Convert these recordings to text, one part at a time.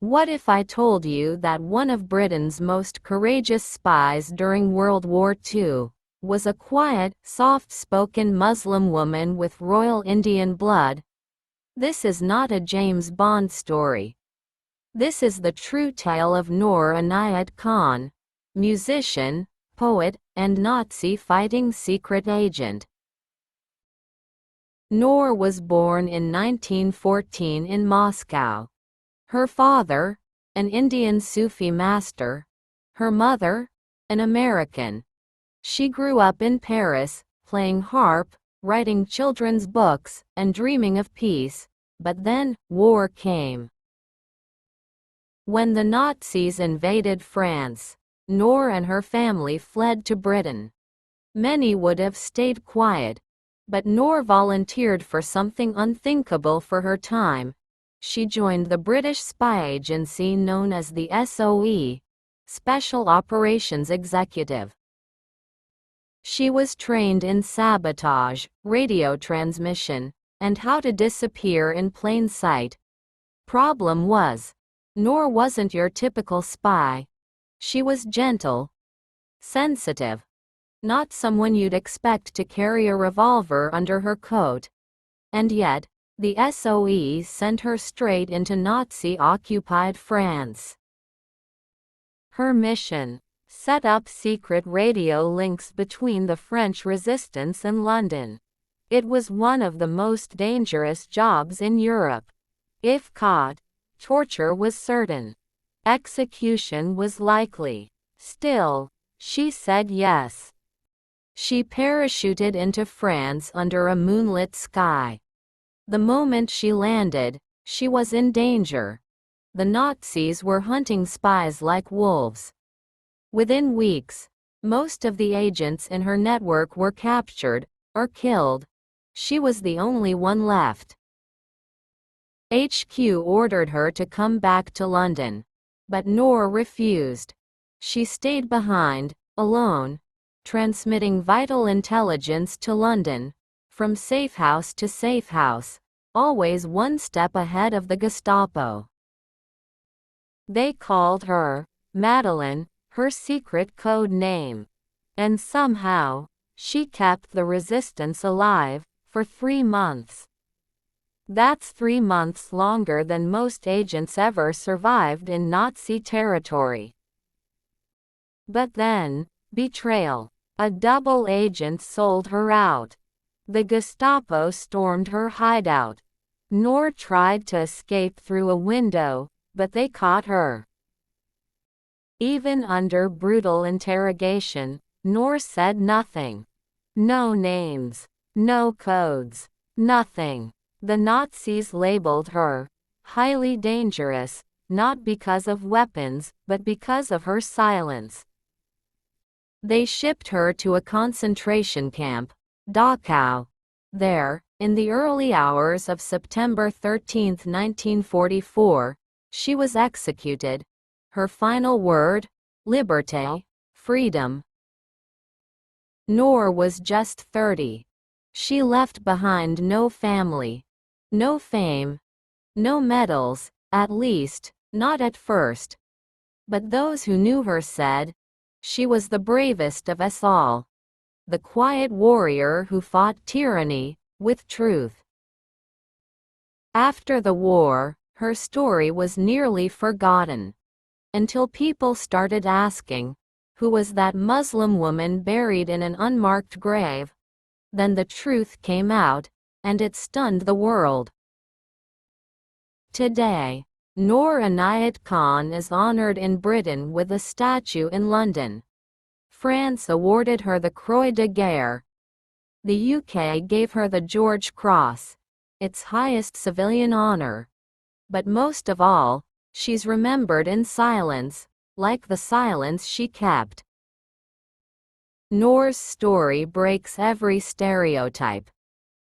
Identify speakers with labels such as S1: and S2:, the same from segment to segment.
S1: What if I told you that one of Britain's most courageous spies during World War II was a quiet, soft-spoken Muslim woman with Royal Indian blood? This is not a James Bond story. This is the true tale of Noor Inayat Khan, musician, poet, and Nazi fighting secret agent. Noor was born in 1914 in Moscow. Her father, an Indian Sufi master. Her mother, an American. She grew up in Paris, playing harp, writing children's books, and dreaming of peace, but then, war came. When the Nazis invaded France, Noor and her family fled to Britain. Many would have stayed quiet, but Noor volunteered for something unthinkable for her time. She joined the British spy agency known as the SOE, Special Operations Executive. She was trained in sabotage, radio transmission, and how to disappear in plain sight. Problem was, Noor wasn't your typical spy. She was gentle, sensitive, not someone you'd expect to carry a revolver under her coat. And yet, the SOE sent her straight into Nazi-occupied France. Her mission: set up secret radio links between the French resistance and London. It was one of the most dangerous jobs in Europe. If caught, torture was certain. Execution was likely. Still, she said yes. She parachuted into France under a moonlit sky. The moment she landed, she was in danger. The Nazis were hunting spies like wolves. Within weeks, most of the agents in her network were captured or killed. She was the only one left. HQ ordered her to come back to London, but Noor refused. She stayed behind, alone, transmitting vital intelligence to London, from safe house to safe house, always one step ahead of the Gestapo. They called her Madeleine, her secret code name. And somehow, she kept the resistance alive for 3 months. That's 3 months longer than most agents ever survived in Nazi territory. But then, betrayal. A double agent sold her out. The Gestapo stormed her hideout. Noor tried to escape through a window, but they caught her. Even under brutal interrogation, Noor said nothing. No names, no codes, nothing. The Nazis labeled her highly dangerous, not because of weapons, but because of her silence. They shipped her to a concentration camp, Dachau. There, in the early hours of September 13, 1944, she was executed. Her final word: liberté, freedom. Noor was just 30. She left behind no family, no fame, no medals, at least, not at first. But those who knew her said, she was the bravest of us all. The quiet warrior who fought tyranny with truth. After the war, her story was nearly forgotten. Until people started asking, who was that Muslim woman buried in an unmarked grave? Then the truth came out, and it stunned the world. Today, Noor Inayat Khan is honored in Britain with a statue in London. France awarded her the Croix de Guerre. The UK gave her the George Cross, its highest civilian honor. But most of all, she's remembered in silence, like the silence she kept. Noor's story breaks every stereotype.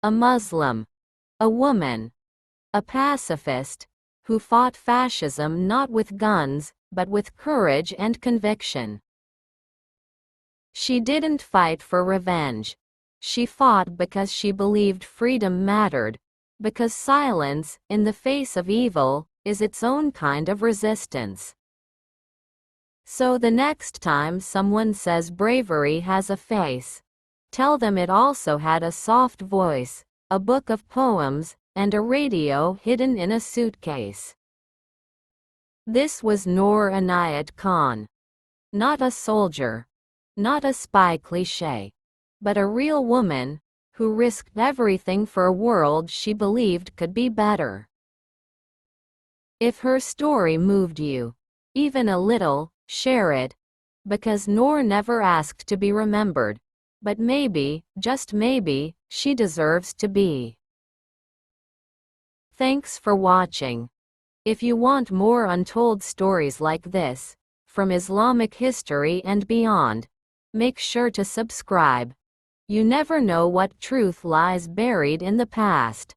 S1: A Muslim, a woman, a pacifist, who fought fascism not with guns, but with courage and conviction. She didn't fight for revenge. She fought because she believed freedom mattered, because silence, in the face of evil, is its own kind of resistance. So the next time someone says bravery has a face, tell them it also had a soft voice, a book of poems, and a radio hidden in a suitcase. This was Noor Inayat Khan. Not a soldier, not a spy cliché, but a real woman who risked everything for a world she believed could be better. If her story moved you, even a little, share it, because Noor never asked to be remembered, but maybe, just maybe, she deserves to be. Thanks for watching. If you want more untold stories like this, from Islamic history and beyond, make sure to subscribe. You never know what truth lies buried in the past.